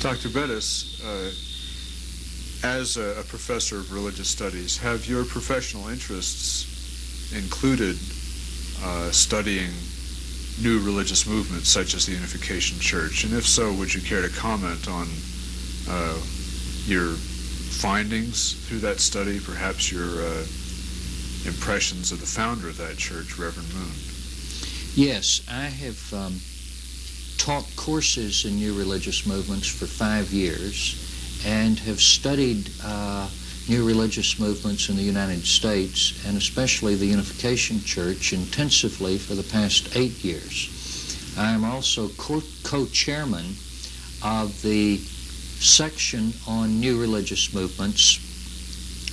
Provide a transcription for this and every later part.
Dr. Bettis, as a professor of religious studies, have your professional interests included studying new religious movements such as the Unification Church? And if so, would you care to comment on your findings through that study, perhaps your impressions of the founder of that church, Reverend Moon? Yes, I have taught courses in new religious movements for 5 years and have studied new religious movements in the United States, and especially the Unification Church, intensively for the past 8 years. I am also co-chairman of the section on new religious movements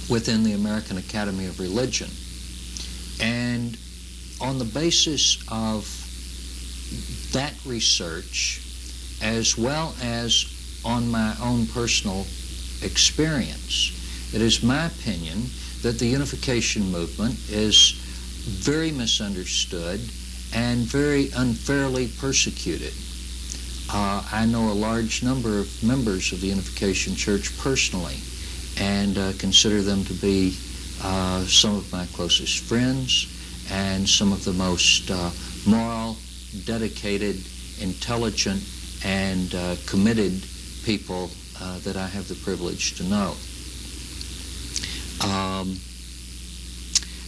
within the American Academy of Religion. And on the basis of that research, as well as on my own personal experience, it is my opinion that the unification movement is very misunderstood and very unfairly persecuted. I know a large number of members of the Unification Church personally, and consider them to be some of my closest friends and some of the most moral, dedicated, intelligent, and committed people that I have the privilege to know.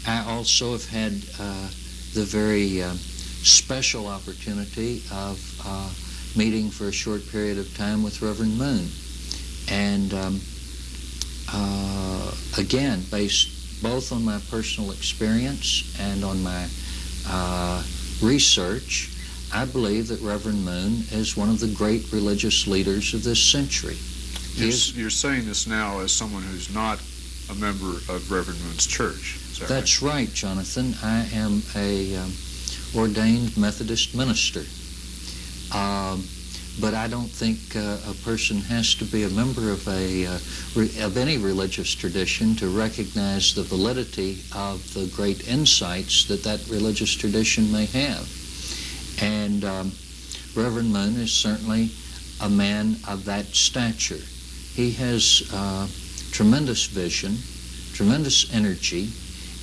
I also have had the very special opportunity of meeting for a short period of time with Reverend Moon. And again, based both on my personal experience and on my research, I believe that Reverend Moon is one of the great religious leaders of this century. You're saying this now as someone who's not a member of Reverend Moon's church. Is that That's right, Jonathan. I am a ordained Methodist minister. But I don't think a person has to be a member of any religious tradition to recognize the validity of the great insights that religious tradition may have. And Reverend Moon is certainly a man of that stature. He has tremendous vision, tremendous energy,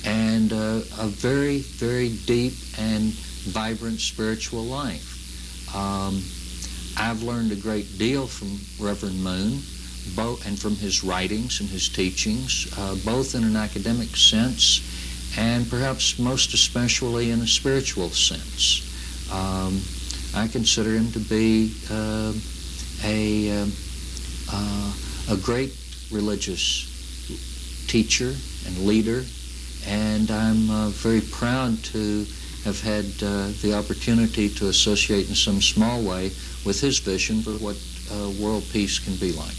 and a very, very deep and vibrant spiritual life. I've learned a great deal from Reverend Moon, and from his writings and his teachings, both in an academic sense and perhaps most especially in a spiritual sense. I consider him to be a great religious teacher and leader, and I'm very proud to have had the opportunity to associate in some small way with his vision for what world peace can be like.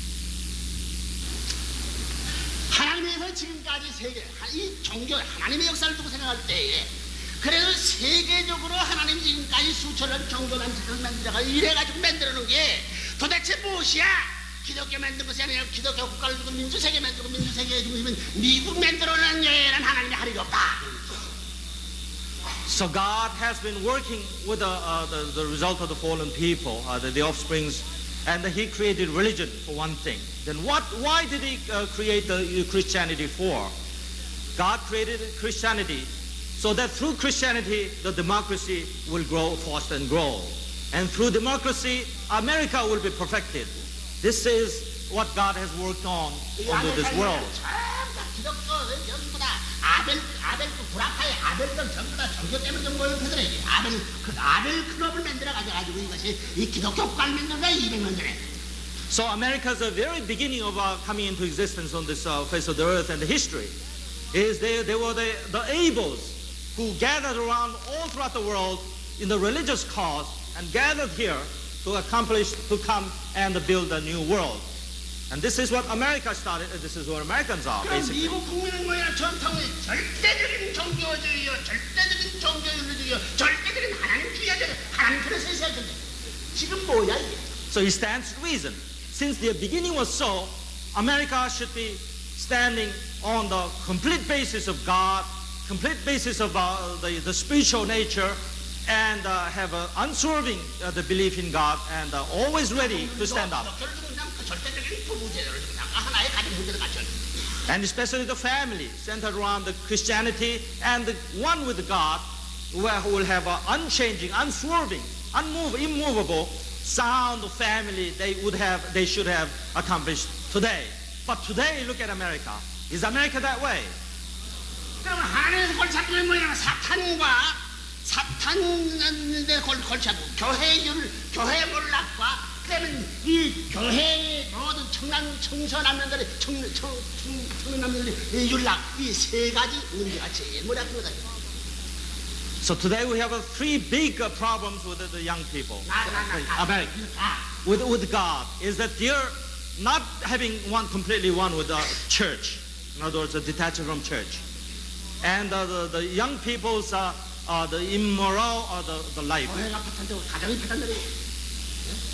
하나님에서 지금까지 세계, 이 종교, 하나님의 역사를 두고 생각할 때에 그래도 세계적으로 하나님이 지금까지 수천년 종교단체를 만들어가 이래가지고 만들어놓은 게 도대체 무엇이야? 기독교 만든 것이 아니라 기독교 국가를 두고 민주세계 만들고 민주세계에 두고 미국 만들어놓은 예란 하나님의 할 일이 없다. So God has been working with the result of the fallen people, the offsprings, and He created religion for one thing. Then why did He create the Christianity for? God created Christianity so that through Christianity the democracy will grow, foster and grow. And through democracy, America will be perfected. This is what God has worked on under this world. 아벨 그 구라파의 아벨들 전부 다 종교 때문에 좀 모여 그들에 아벨 클럽을 만들어 가지고 이것이 이 기독교 국가를 만든 거야 200년 전에. So America is the very beginning of coming into existence on this face of the earth, and the history is they were the Abels who gathered around all throughout the world in the religious cause and gathered here to come and build a new world. And this is what America started, and this is what Americans are, basically. 미국 국민은 뭐야? 전통의 절대적인 종교주의요, 절대적인 종교윤리주의요, 절대적인 하나님주의야. 하나님 그래서 있어야 된대. 지금 뭐야 이게? So he stands to reason. Since the beginning was so, America should be standing on the complete basis of God, complete basis of the spiritual nature, and have an unswerving the belief in God, and always ready to stand up. 절대적인 부부 제도를 두고 하나의 가정 형제를 갖춰. And especially the family centered around the Christianity and the one with God, who will have an unchanging, unswerving, immovable, sound family they should have accomplished today. But today, look at America. Is America that way? 그럼 하나님의 골치 아프면 뭐냐? 사탄의 골치 아프고 교회 몰락과 그러면 이 교회의 모든 청소남녀들의 청년남녀들의 윤락 이 세 가지 문제가 제일 머리 아픈 거다. So today we have three big problems with the young people. America, with God, is that they're not having completely one with the church. In other words, detached from church. And the young people's the immoral or the life. 교회가 파탄되고 가정이 파탄되고.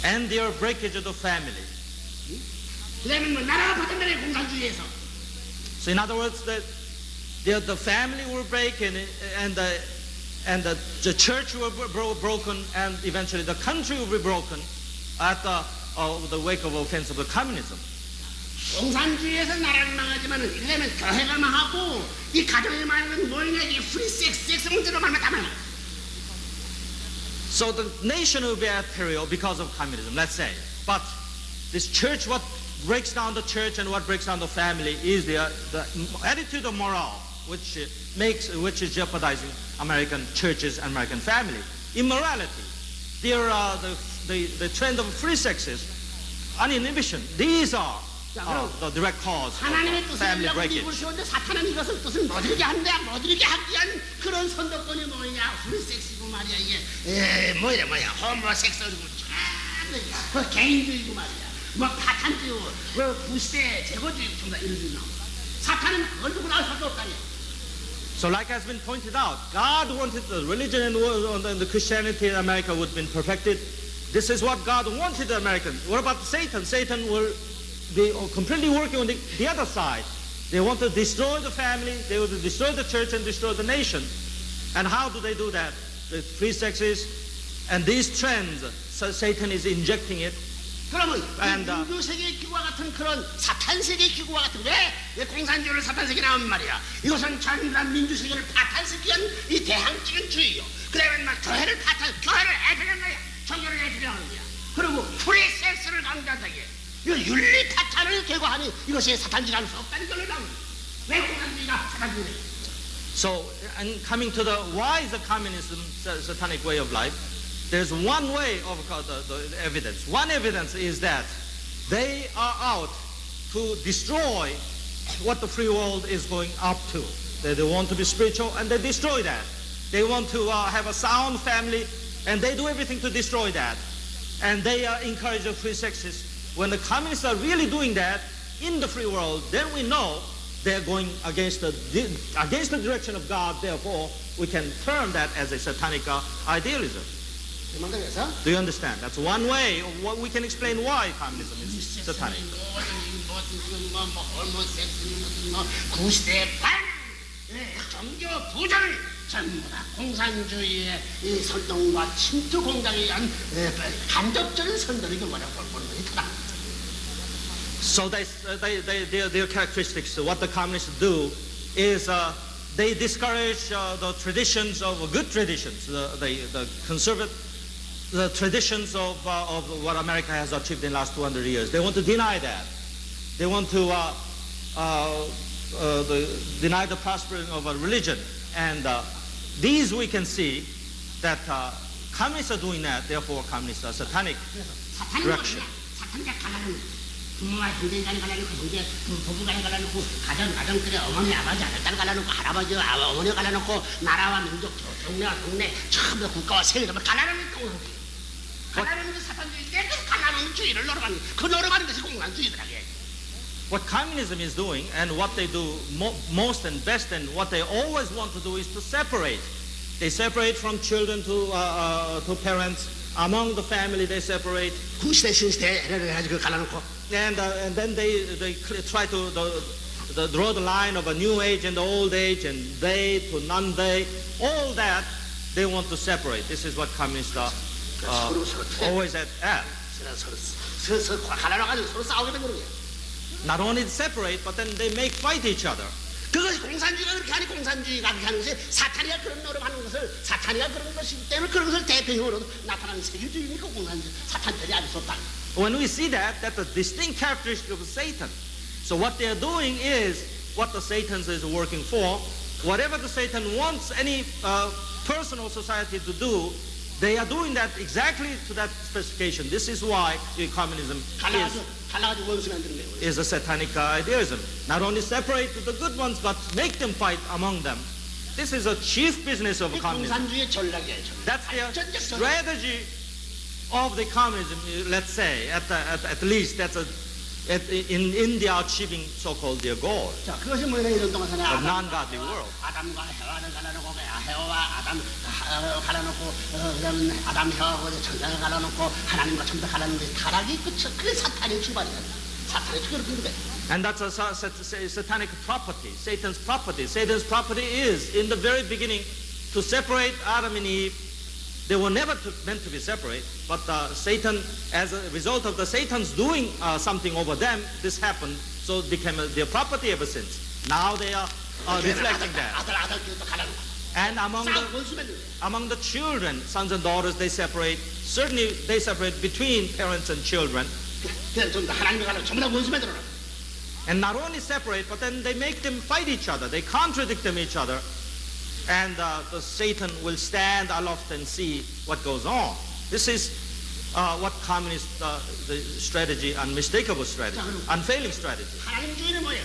And their breakage of the family. 그다음에 뭐 나라가 파탄되고 공산주의에서. So in other words, that the family will break and the church will be broken, and eventually the country will be broken at the wake of offense of the communism. 공산주의에서 나라는 망하지만은 이러면 교회가 망하고 이 가정이 망하는 뭐냐 이 프리 섹스 문제로 말면 다 망해. So the nation will be at peril because of communism, let's say. But this church, what breaks down the church and what breaks down the family is the attitude of morale, which is jeopardizing American churches and American family. Immorality, the trend of free sexes, uninhibition. These are the direct cause 하나님의 of 뜻을 family 이루려고 breakage. 입을 씌웠는데 사탄은 이것을 뜻을 못이루게 한다 못이루게 하기 위한 그런 선도권이 뭐냐 프리 섹스고 말이야 이게 뭐야 호모섹스고 참 개인주의고 말이야 뭐 파탄주의고 뭐 부시대 제거주의고 전부 다 이런 주의 나오고 사탄은 그걸 두고 나올 수밖에 없다니. So like has been pointed out, God wanted the religion and the Christianity in America would have been perfected. This is what God wanted the Americans. What about Satan? Satan will be completely working on the other side. They want to destroy the family, they want to destroy the church and destroy the nation. And how do they do that? The free sexes and these trends, so Satan is injecting it. 그러면 민주세계 기구와 같은 그런 사탄세계 기구와 같은 왜 공산주의를 사탄세계 나오는 말이야. 이것은 전반 민주세계를 파탄시키기 위한 이 대항적인 주의요. 그러면 막 교회를 애피는 거야. 종교를 애피는 거야. 그리고 프리섹스를 강조한다 이게. 이거 윤리 파탄을 개고하니 이것이 사탄주의라는 수 없다는 결론이 나옵니다. 왜 공산주의가 사탄주의래? So, and coming to why is the communism satanic way of life? There's one way of the evidence. One evidence is that they are out to destroy what the free world is going up to. They want to be spiritual and they destroy that. They want to have a sound family and they do everything to destroy that. And they encourage the free sexes. When the communists are really doing that in the free world, then we know they're going against the direction of God. Therefore, we can term that as a satanic idealism. Do you understand? That's one way of what we can explain why communism is satanic. 구시대 반 종교 부정 전부 다 공산주의의 이 선동과 침투 공작에 의한 간접적인 선동이 뭐라고 보는 것이 크다. So their characteristics, what the communists do is they discourage the traditions of good traditions, the conservative, the traditions of what America has achieved in the last 200 years. They want to deny that. They want to deny the prospering of a religion. And these we can see that communists are doing that. Therefore, communists are satanic direction. 부모와 형제 간에 갈라놓고 형제 부부 간에 갈라놓고 가정들에 어머니 아버지 아들딸 갈라놓고 할아버지 어머니 갈라놓고 나라와 민족 동네와 동네 전부 국가와 세계를 갈라놓는 공산주의. 갈라놓는 게 사탄주의인데 그 갈라놓는 주의를 노력하는 그 노력하는 것이 공산주의더라게. What communism is doing and what they do most and best and what they always want to do is to separate. They separate from children to parents. Among the family they separate. 구시대 신시대 해가지고 갈라놓고. And then they try to draw the line of a new age and the old age and they to non-they. All that they want to separate. This is what communists are always at. 서서 갈라놔가지고 서로 싸우게 되는 거예요. Not only separate, but then they make fight each other. 그것이 공산주의가 그렇게 하니 공산주의가 그렇게 하는 것이 사탄이가 그런 노력하는 것을 사탄이가 그런 것이기 때문에 그런 것을 대표적으로 나타나는 세계주의니까 공산주의 사탄 편이 알 수 없다. When we see that, that's a distinct characteristic of Satan. So what they're doing is what the Satan is working for. Whatever the Satan wants any person or society to do, they are doing that exactly to that specification. This is why communism 갈라가지고 원수 만드는 거예요. is a satanic idealism. Not only separate the good ones, but make them fight among them. This is a chief business of communism. 공산주의 전략이에요. That's the 전략. strategy of the communism, let's say, at least that's in India achieving so-called their goal 자, 그것이 뭐냐 이런 동안 전에 of non-godly world. 아담과 헤와를 갈라놓고 헤와와 아담 갈라놓고 그다음에 아담 헤와하고 천장을 갈라놓고 하나님과 천장 갈라놓는 게 타락이 끝이 그게 사탄의 출발이야. 사탄의 출발인 거야. And that's a satanic property, Satan's property. Satan's property is, in the very beginning, to separate Adam and Eve. They were never meant to be separate, but Satan, as a result of the Satan's doing something over them, this happened, so it became their property ever since. Now they are reflecting that. 아들 갈라놓고. And 원수 만드는 거야. among the children, sons and daughters, they separate. Certainly, they separate between parents and children. 그냥 좀 하나님과 갈라놓고 전부 다 원수 만들어놔. And not only separate, but then they make them fight each other. They contradict them each other. And the Satan will stand aloft and see what goes on. This is what communist the strategy, unmistakable strategy, unfailing strategy. 하나님주의는 뭐예요?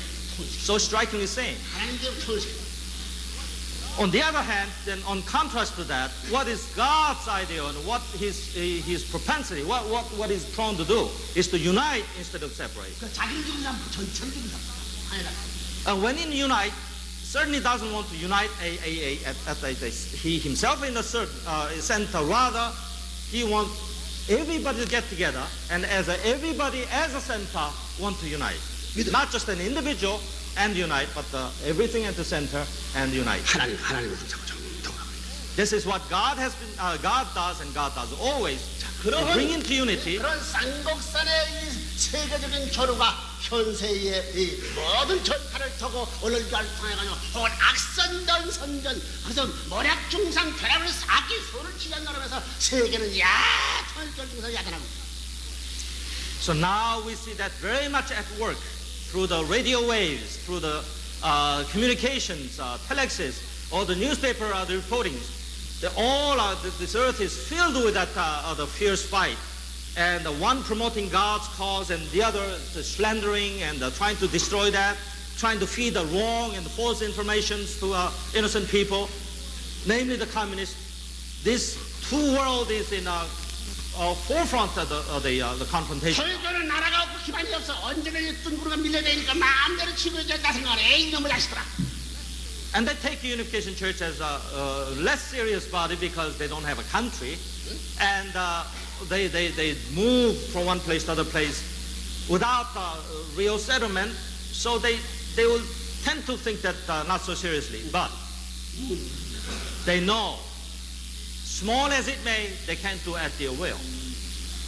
So strikingly saying. 하나님주의 통치. On the other hand, then on contrast to that, what is God's idea and what his propensity, what he's prone to do is to unite instead of separate. 그 자기를 죽인 사람 전체를 죽인 사람 아니라. When in unite, certainly doesn't want to unite he himself in a certain center. Rather, he wants everybody to get together, and everybody as a center want to unite. Not just an individual and unite, but everything at the center and unite. 하나님을 자꾸 통합니다. This is what God does, and God does always. Bring into unity. 그런 쌍곡산의 이 세계적인 교류가 현세의 이 모든 전파를 타고 언론을 통해가지고 혹은 악선전 선전 그래서 모략중상 결합을 사기 소를 치장하면서 세계는 통일결중에서 야단하고. So now we see that very much at work through the radio waves, through the communications, telexes, or the newspaper the reportings. This earth is filled with that the fierce fight, and the one promoting God's cause and the other slandering and trying to destroy that, trying to feed the wrong and the false informations to innocent people, namely the communists. This two world is in forefront of the confrontation. 소유주는 나라가 없고 기반이 없어. 언제나 뜬구르가 밀려대니까 마음대로 치고 있다 생각하네. 에이 너무 자식들아. And they take Unification Church as a less serious body because they don't have a country, and they move from one place to other place without real settlement. So they will tend to think that not so seriously. But they know, small as it may, they can't do at their will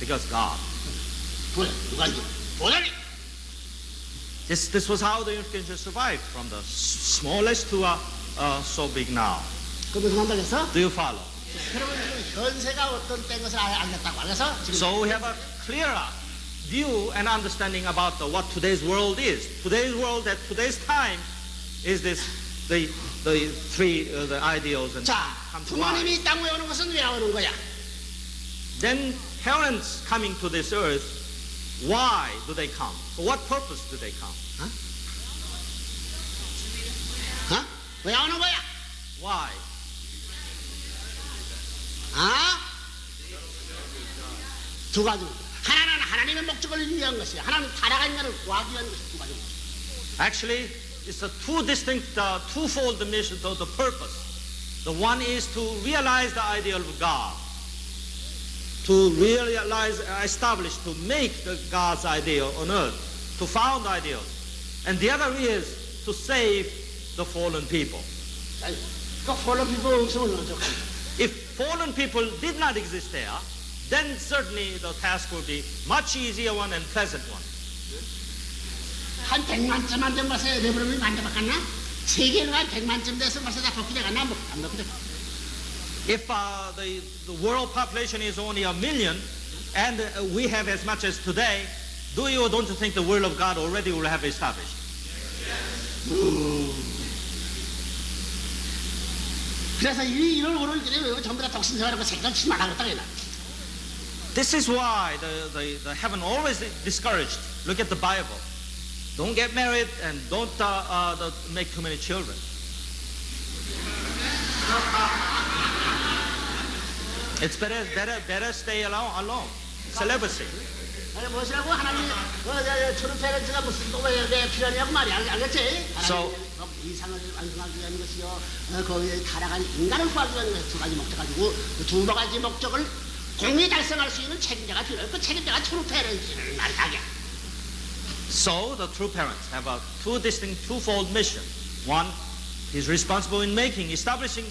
because God. This was how the Unification Church survived, from the smallest to so big now. Do you follow? 그러면 현세가 어떤 된 것을 알겠다고. 그래서 지금 So we have a clearer view and understanding about what today's world is. Today's world at today's time is the three the ideals and 자, come to life. 부모님이 이 땅에 오는 것은 왜 오는 거야? Then parents coming to this earth, why do they come? For what purpose do they come? 왜 오는 거야? Why? 두 가지. 하나는 하나님의 목적을 위한 것이야. 하나는 타락한 인간을 구하기 위한 것이 두 가지. Actually, it's a two distinct, twofold mission, the purpose. The one is to realize the ideal of God, to realize, establish, to make God's ideal on earth, to found ideals. And the other is to save the fallen people. 그 fallen people 없으면 어떡해? If fallen people did not exist there, then certainly the task will be much easier one and pleasant one. 한 100만점 만점 벌써 레벨이 만져봤겠나? 세계가 한 100만점 돼서 벌써 다 복귀돼갔나? 안 복귀돼. If the world population is only 1 million and we have as much as today, do you or don't you think the will of God already will have established? 그래서 이런 오늘 그래 전부 다 독신생활하고 생각치 말라고 그랬다. This is why the heaven always discouraged. Look at the Bible. Don't get married and don't make too many children. It's better stay alone. Celibacy. 아니 뭐시라고 하나님 트루 페렌츠가 무슨 또왜 필요하냐고 말이야. 알겠지? So 이상을 완성하기 위한 것이요. 거기에 타락한 인간을 구하기 위한 두 가지 목적 가지고 두 가지 목적을 공히 달성할 수 있는 책임자가 필요해. 그 책임자가 트루 페렌츠를 말하게. So the true parents have a twofold mission. One, he's responsible in establishing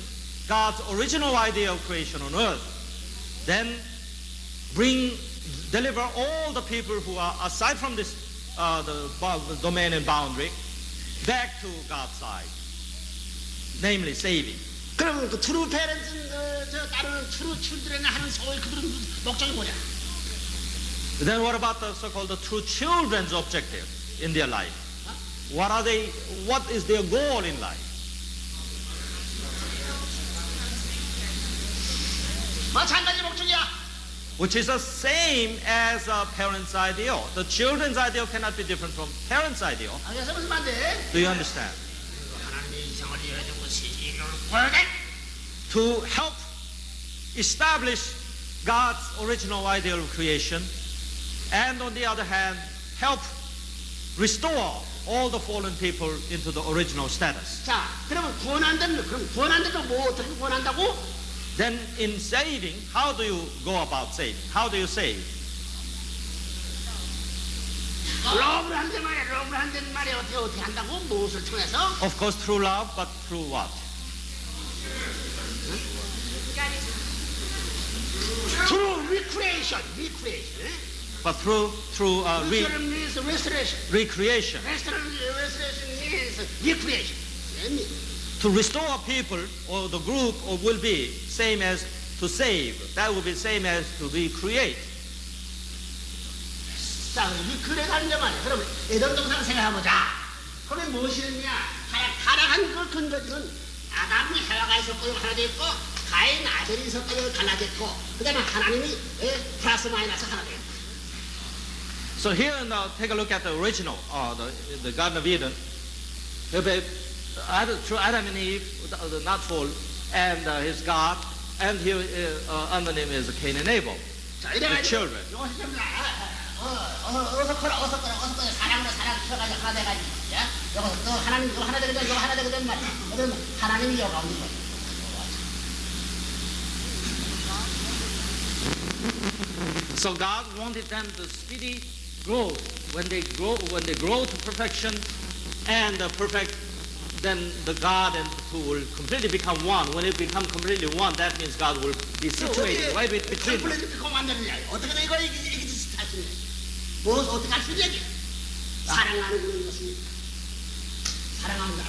God's original idea of creation on earth. Then deliver all the people who are aside from this the domain and boundary back to God's side, namely saving. 그럼 그 트루 페렌츠 저 다른 트루 칠드렌 하는 소위 그들은 목적이 뭐냐? Then what about the so-called the true children's objective in their life? What is their goal in life? 마찬가지 목적이야. Which is the same as a parent's ideal. The children's ideal cannot be different from parent's ideal. 알겠어 무슨 말인데? Do you understand? 하나님의 이상을 이해해주고 시기를 구하게. To help establish God's original ideal of creation, and on the other hand, help restore all the fallen people into the original status. 자, 그럼 구원한다면 뭐 어떻게 구원한다고? Then in saving, how do you go about saving? How do you save? 러브를 한단 말이야. 어떻게 한다고? 무엇을 통해서? Of course, through love, but through what? Through recreation. But through Restoration means restoration. recreation. Restoration means recreation. To restore people or the group will be same as to save. That will be same as to recreate. 자, recreate 하는데 말이야. 그럼 예전 동상 생각해보자. 그러면 무엇이냐? 타락한 그 근거는 아담이 하와가 있었고 하나 돼 있고 가인 아들이 있었고 하나 됐고 그다음에 하나님이 플러스 마이너스 하나 돼요. So here now take a look at the original, the Garden of Eden. Through Adam and Eve, not fall, and his God, and here under him is Cain and Abel, the children. 어서 걸어 사랑으로 키워가지고 하나 돼가지고 이거 하나님 이거 하나 되거든 이거 하나 되거든 말이야. 그러면 하나님이 여가 없는 거야. So God wanted them to speedy growth. When they grow to perfection and perfect, then the God and the two will completely become one. When it becomes completely one, that means God will be situated right between them. 어떻게 이거 이게 사실이야. 뭐 어떻게 할 수 있냐? 사랑하는 것이 사랑하는 거.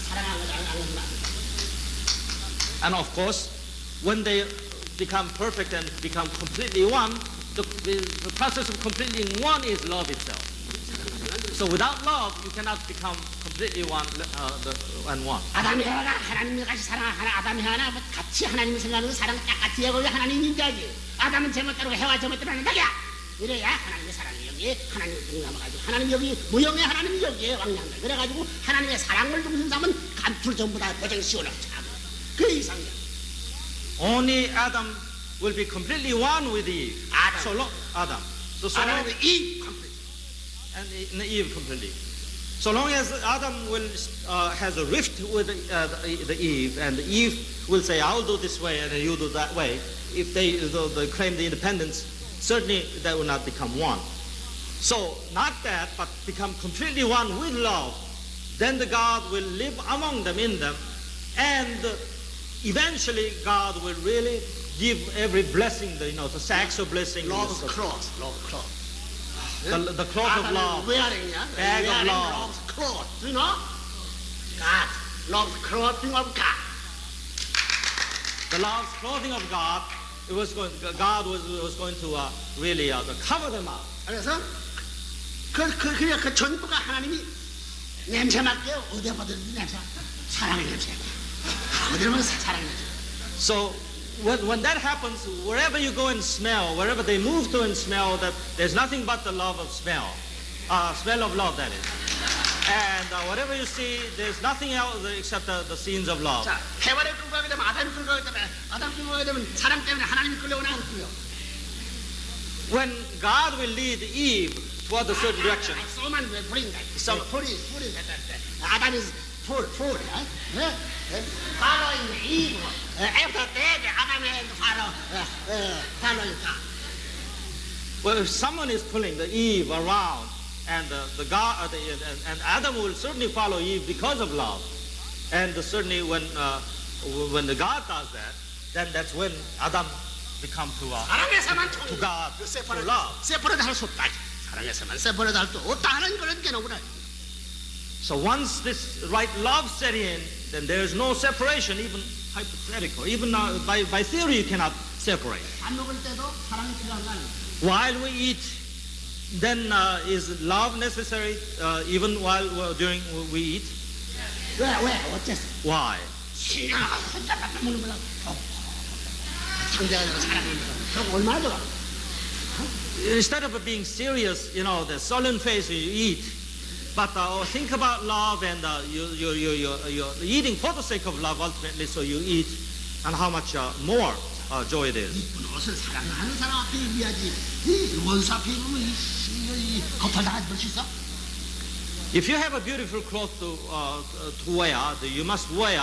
And of course, when they become perfect and become completely one, the process of completely one is love itself. So without love, you cannot become completely one and one. 아담이 하나가 하나님을 같이 사랑하는 아담이 하나 같이 하나님을 생각하는 사랑 똑같이 하고 하나님 인자지. 아담은 제멋대로 해와 제멋대로 하는 거야. 이래야 하나님의 사랑이 여기에 하나님을 동감해가지고 하나님 여기 무형의 하나님이 여기에 왕량다. 그래가지고 하나님의 사랑을 중심 삼은 간풀 전부 다 고정 씌워놓고 그 이상이야. Only Adam will be completely one with Eve. Adam. Adam. So Adam long, and Eve completely. and Eve completely. So long as Adam has a rift with the Eve, and Eve will say, "I'll do this way, and you do that way." If they claim the independence, certainly that will not become one. So not that, but become completely one with love. Then the God will live among them, in them, and eventually God will really give every blessing, the sacks of blessing. Love's cloth. The cloth of love. Wearing, Bag of wearing love. love's cloth, you know? God, love's clothing of God. The love's clothing of God, God was going to really cover them up. 그래서 그 전부가 하나님이 냄새 맡게요. 어디 보든 냄새, 사랑의 냄새. 어디 보면 사랑의 냄새. So when that happens, wherever you go and smell, wherever they move to and smell, that there's nothing but the love of smell of love, that is. And whatever you see, there's nothing else except the scenes of love. 자, 해바를 끌고 가게 되면 아담이 끌고 가게 되면 아담 끌고 가게 되면 사랑 때문에 하나님이 끌려오나 안 끌려? When God will lead Eve toward a certain direction, 소만 왜 불인가? 불이 아담이 불, following Eve. After that, Adam and following God. well, if someone is pulling the Eve around, and and Adam will certainly follow Eve because of love, and certainly when the God does that, then that's when Adam become to God, to love. 세퍼레도 할 수 없다. 사랑에서만 세퍼레도 할 수 없다 하는 그런 게 너무나. So once this right love set in, then there is no separation, even hypothetical. Even by theory, you cannot separate. 밥 먹을 때도 사랑이 필요한 거 아니에요? While we eat, then is love necessary even while during we eat? 왜 어째서? Why? 신나가 혼자 밥 먹는 거랑 상대가 되고 사랑하는 거랑 얼마나 좋아? Instead of being serious, the sullen face you eat, but think about love, and you're eating for the sake of love ultimately, so you eat, and how much more joy it is. 이쁜 옷을 사랑하는 사람 앞에 입어야지. 이 원수 앞에 입으면 이 거털당하지 볼 수 있어? If you have a beautiful cloth to wear, you must wear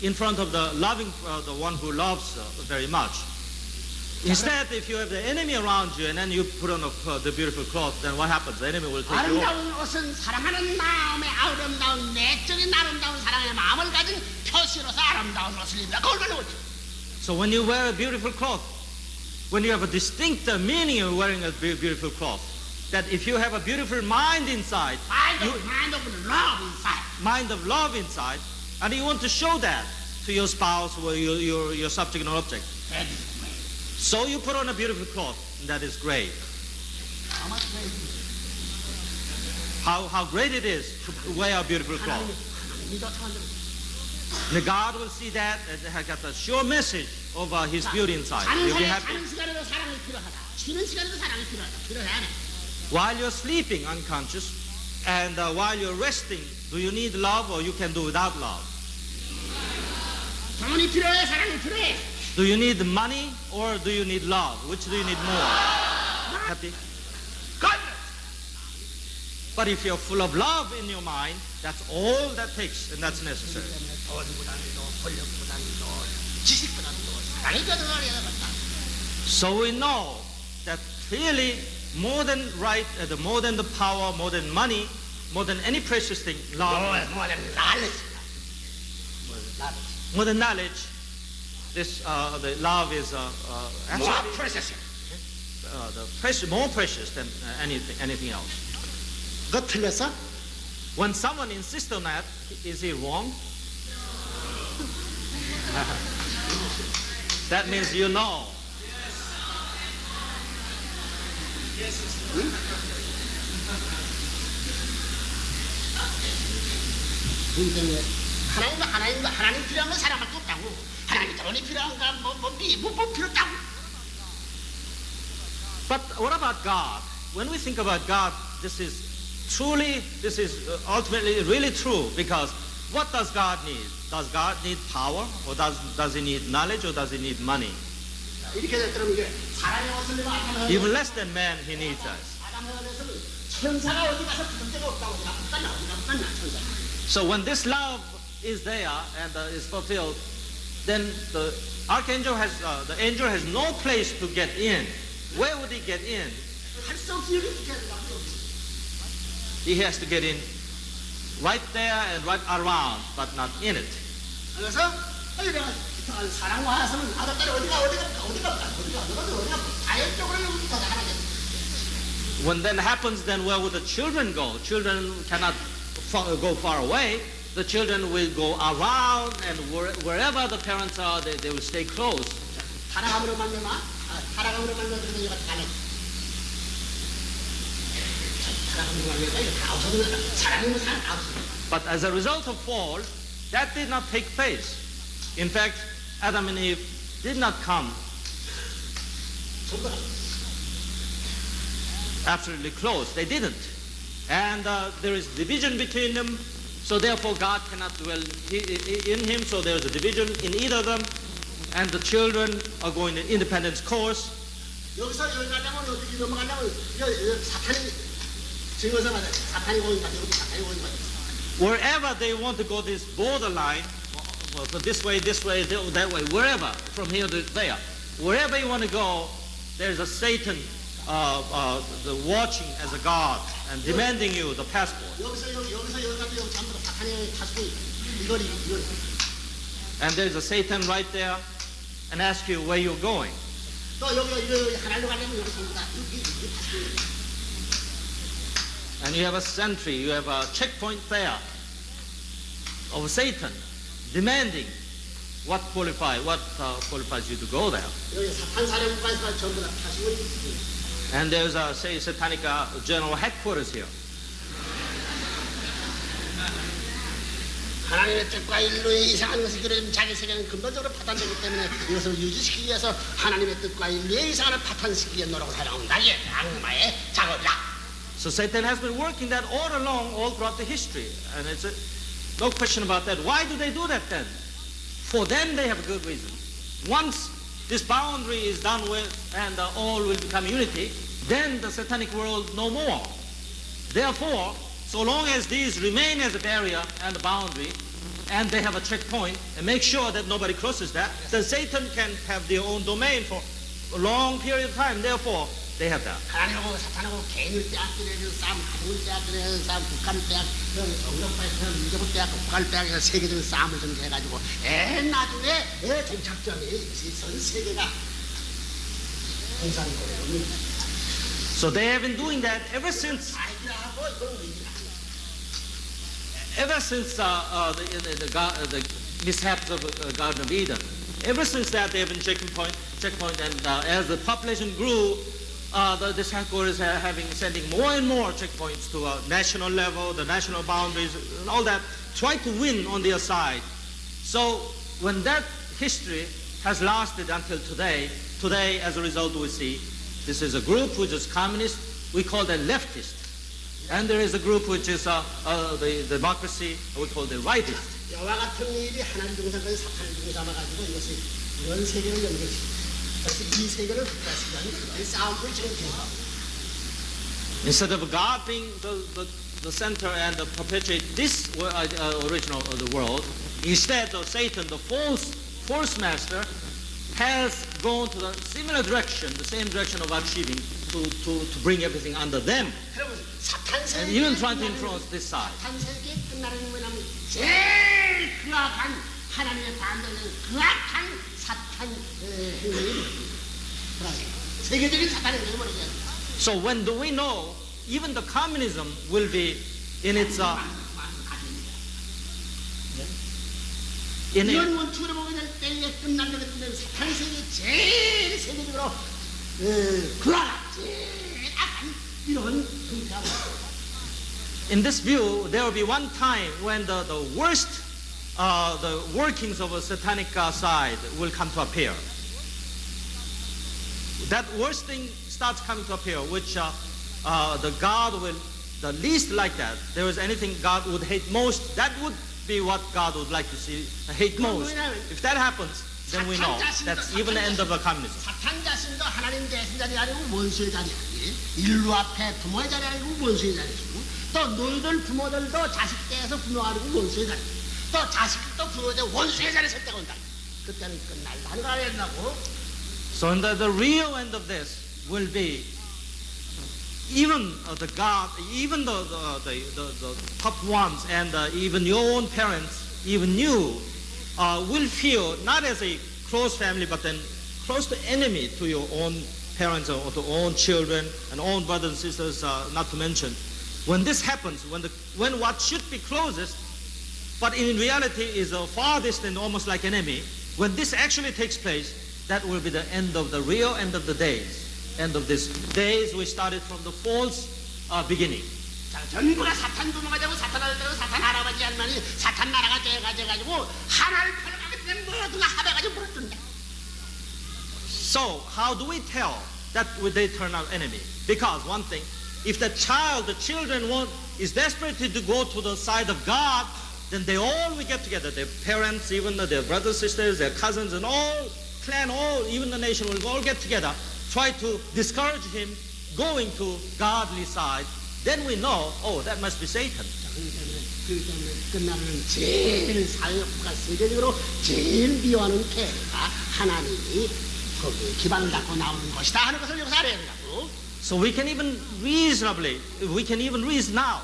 in front of the one who loves very much. Instead, if you have the enemy around you and then you put on the beautiful cloth, then what happens? The enemy will take you over. 아름다운 옷은 사랑하는 마음의 아름다운 내적인 아름다운 사랑의 마음을 가진 표시로서 아름다운 옷을 입는다. 그걸 말로 So when you wear a beautiful cloth, when you have a distinct meaning of wearing a beautiful cloth, that if you have a beautiful mind inside, mind of love inside, and you want to show that to your spouse or your subject or object, so you put on a beautiful cloth, and that is great. How great it is to wear a beautiful cloth. The God will see that and has got a sure message of His beauty inside. You'll be happy. While you're sleeping unconscious, and while you're resting, do you need love, or you can do without love? Do you need money, or do you need love? Which do you need more? Happy? But if you're full of love in your mind, that's all that takes, and that's necessary. So we know that really more than more than the power, more than money, more than any precious thing, love, more than knowledge, the love is actually more precious than anything else. 그거 틀렸어? When someone insists on that, is he wrong? That means you know. 하나님 필요한 건 사람밖에 없다고. 하나님 돈이 필요한가 뭐 필요 없다고. But what about God? When we think about God, this is ultimately really true, because what does God need? Does God need power, or does He need knowledge, or does He need money? 이렇게 됐더니 이게 사람의 옷을 입어 아담을 Even less than man, He needs us. 천사가 어디 가서 그런 데가 없다고 나쁘잖아 천사. So when this love is there and is fulfilled, then the angel has no place to get in. Where would he get in? 할 수 없이 여기 있게 He has to get in right there and right around, but not in it. 그래서 사랑 와서는 아들 딸이 어디가 자연적으로 더 사랑하겠다. When that happens, then where would the children go? Children cannot go far away. The children will go around, and wherever the parents are, they will stay close. 사랑함으로 만나면 사랑함으로 만나면 이거 다 내. 사랑함으로 만나면 이거 다 없어져. 사랑이면 사랑 다 없어져. But as a result of fall, that did not take place. In fact, Adam and Eve did not come absolutely close. They didn't. And there is division between them, so therefore God cannot dwell in him, so there is a division in either of them, and the children are going in independent course. 여기서 여기 가려면 어떻게 넘어가냐면 사탄이 증거서 맞아. 사탄이 보인다. 여기 사탄이 보인다. Wherever they want to go this borderline, well, this way, that way, wherever, from here to there, wherever you want to go, there's a Satan watching as a God and demanding you the passport. And there's a Satan right there and ask you where you're going. And you have a sentry, you have a checkpoint there of Satan demanding what qualifies you to go there. And there's a satanic general headquarters here. 하나님의 뜻과 인류의 이상한 것이 그런 자기 세계는 근본적으로 파탄되기 때문에 이것을 유지시키기 위해서 하나님의 뜻과 인류의 이상을 파탄시키기 위해 노력을 해나온다. 이게 악마의 작업이다. So Satan has been working that all along, all throughout the history, and it's no question about that. Why do they do that then? For them, they have a good reason. Once this boundary is done with and all will become unity, then the satanic world no more. Therefore, so long as these remain as a barrier and a boundary, and they have a checkpoint, and make sure that nobody crosses that, then Satan can have their own domain for a long period of time. Therefore, they have that. 하나님하고 사탄하고 개인을 빼앗기는 싸움, 가족을 빼앗기는 싸움, 국가를 빼앗기는 영역파에서 민족을 빼앗고 국가를 빼앗기는 세계적인 싸움을 전개해가지고 나중에 종착점이 이것이 전 세계가 공산국으로. So they have been doing that ever since the mishaps of the Garden of Eden. Ever since that, they have been checkpoint, and as the population grew, this headquarters sending more and more checkpoints to a national level, the national boundaries, and all that, try to win on their side. So when that history has lasted until today, as a result, we see this is a group which is communist. We call them leftist. And there is a group which is the democracy, we call the rightist. 여와 같은 일이 하나님 중상까지 사탄 중에 담아가지고 이것이 이런 세계를 연결시키고 이 세계를 국가시키는 싸움을 진행해요. Instead of God being the center and perpetuate this original of the world, instead of Satan, the false master, has gone to the similar direction, the same direction of achieving to bring everything under them. And even trying to influence this side. 사탄 세계에 끝나는 뭐냐면 제일 그악한 하나님의 반대는 그악한 사탄 행위를 세계적인 사탄의 행위를 버리게. So when do we know even the communism will be in its 이런 원칙으로 보게 될 때에 끝나려고 했는데 사탄 세계 제일 세계적으로 그악한 제일 악한 이런 형태하고. In this view, there will be one time when the worst, the workings of a satanic side will come to appear. That worst thing starts coming to appear, which the God will, the least like that. There is anything God would hate most, that would be what God would like to see, hate most. If that happens, then we know that's even the end of the communism. 사탄 자신도 하나님 대신 자리 아니고 원수의 자리 아니에요. 인류 앞에 부모의 자리 아니고 원수의 자리고 또 너희들 부모들도 자식 대해서 분노하고 원수의 자리 또 자식도 부모에 대해 원수의 자리에 설 때가 온다. 그때는 끝날라 하는 거 아니냐고. So the real end of this will be even the God, even the top ones and even your own parents even knew will feel not as a close family, but then close to enemy to your own parents or to own children and own brothers and sisters, not to mention. When this happens, when what should be closest, but in reality is a far distant, almost like enemy, when this actually takes place, that will be the end of the real end of the days. End of these days we started from the false beginning. 자, 전부가 사탄 부모가 되고 사탄 아들 되고 사탄 할아버지 할머니 사탄 나라가 돼가지고 하나를 펴가기 때문에 모두가 합해가지고 물어준다. So how do we tell that they turn out enemy? Because one thing, if the children is desperate to go to the side of God, then they all will get together. Their parents, even their brothers, sisters, their cousins, and all clan, even the nation will all get together, try to discourage him going to godly side. Then we know, oh, that must be Satan. 그렇기 때문에 끝나는 제일 사회가 세계적으로 제일 미워하는 죄가 하나님이 거기에 기반을 닦고 나오는 것이다 하는 것을 여기서 알아야 된다고. So we can even reason now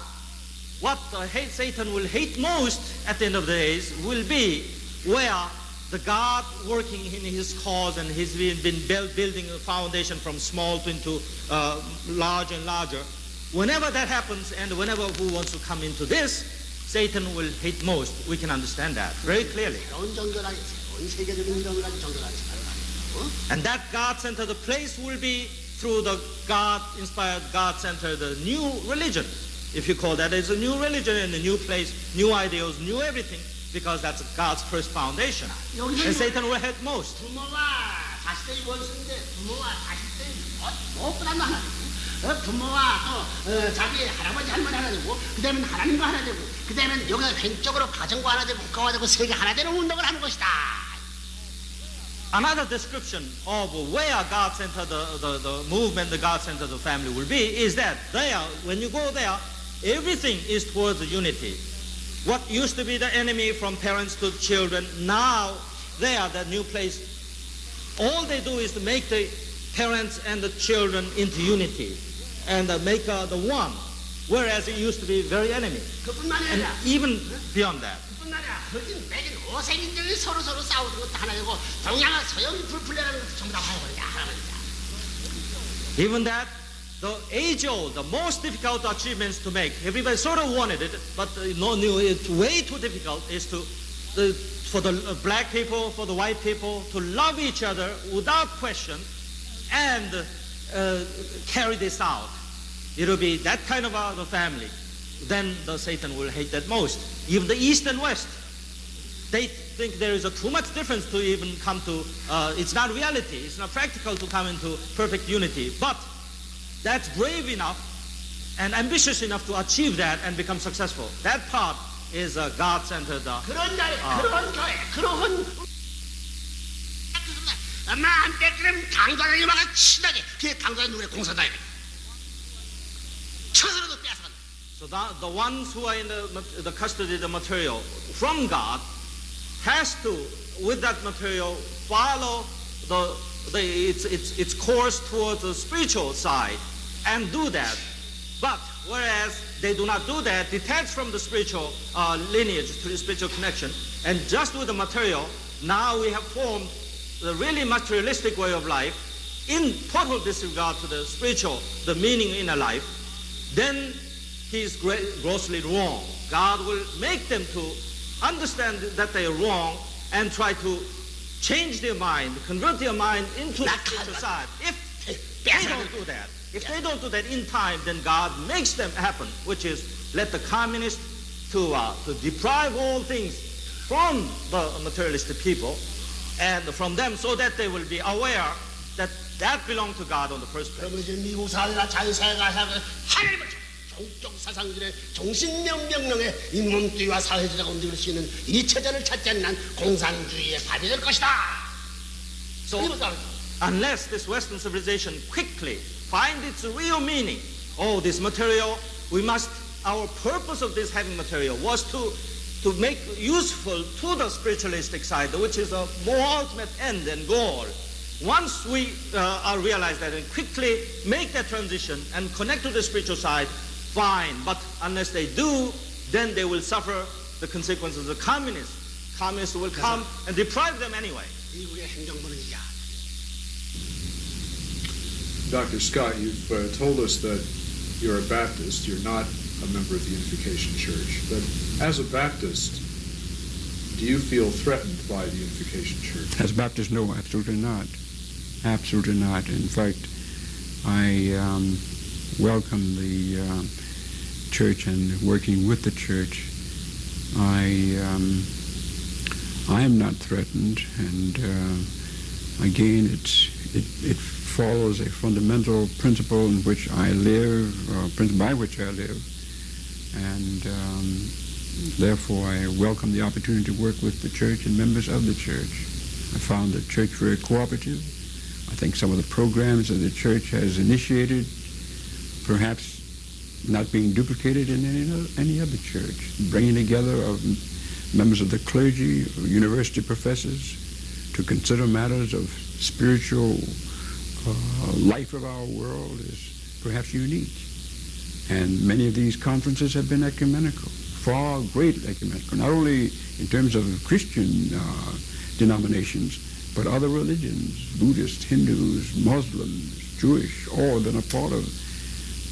what Satan will hate most at the end of the days will be where the God working in his cause and he's been building a foundation from small to into larger and larger. Whenever that happens and whenever who wants to come into this, Satan will hate most. We can understand that very clearly. 새로운 정교라기, 새로운 세계적인 정교라기 정교라기 And that God-centered place will be through the God-inspired, God-centered new religion. If you call that, it's a new religion and a new place, new ideals, new everything, because that's God's first foundation. And Satan will hate most. 부모와 자식들이 원수인데 부모와 자식들이 무엇보다 하나 되고 부모와 또 자기 할아버지 할머니 하나 되고 그다음에 하나님과 하나 되고 그다음에 여기가 왼쪽으로 가정과 하나 되고 국가와 되고 세계 하나 되는 운동을 하는 것이다. Another description of where God centered the movement, the God centered the family will be is that there, when you go there, everything is towards the unity. What used to be the enemy from parents to children, now there, that new place, all they do is to make the parents and the children into unity and make the one, whereas it used to be very enemy. 그뿐만이 And 아니라 even beyond that. 그뿐만이 아니라 흑인, 백인, 오색인들이 서로 싸우는 것도 하나 되고 동양은 서양이 불풀려라는 것도 전부 다 하나거든요. 하나거든요. Even that, the age-old, the most difficult achievements to make, everybody sort of wanted it, but it's way too difficult, is for the black people, for the white people, to love each other without question and carry this out. It will be that kind of the family. Then the Satan will hate that most. Even the East and West, they think there is too much difference to even come to, it's not reality, it's not practical to come into perfect unity. But that's brave enough and ambitious enough to achieve that and become successful. That part is God-centered. 그런 자리, 그런 교회, 그런 엄마 한때 그럼 강도를 이마가 친하게 그게 강도가 누구의 공사다 쳐서라도 뺏어간다. So the ones who are in the custody of the material from God has to, with that material, follow its course towards the spiritual side and do that. But whereas they do not do that, detached from the spiritual lineage to the spiritual connection, and just with the material, now we have formed the really materialistic way of life in total disregard to the spiritual, the meaning in a life, then he is grossly wrong. God will make them to understand that they are wrong and try to change their mind, convert their mind into the spiritual side. If they don't do that, if they don't do that in time, then God makes them happen, which is let the communists to deprive all things from the materialistic people and from them, so that they will be aware that that belongs to God on the first place. 그러면 이제 미국 사회나 자유사회가 하나님을 종족 사상들의 정신명령에 인문주의와 사회주의가 움직일 수 있는 이 체제를 찾지 않는 공산주의의 답이 될 것이다. So, unless this Western civilization quickly find its real meaning, this material, our purpose of this having material was to make useful to the spiritualistic side, which is a more ultimate end and goal. Once we realize that and quickly make that transition and connect to the spiritual side, fine. But unless they do, then they will suffer the consequences of the communist communists will come and deprive them anyway. 미국의 행정부는이야. Dr. Scott, you've told us that you're a Baptist. You're not a member of the Unification Church. But as a Baptist, do you feel threatened by the Unification Church? As a Baptist, no, absolutely not. Absolutely not. In fact, I welcome the church and working with the church. I am not threatened, and again, it follows a fundamental principle in which I live, principle by which I live, and therefore I welcome the opportunity to work with the church and members of the church. I found the church very cooperative. I think some of the programs that the church has initiated, perhaps not being duplicated in any other church, bringing together of members of the clergy, university professors, to consider matters of spiritual life of our world is perhaps unique. And many of these conferences have been ecumenical, far great ecumenical, not only in terms of Christian denominations, but other religions, Buddhists, Hindus, Muslims, Jewish, all have been a part of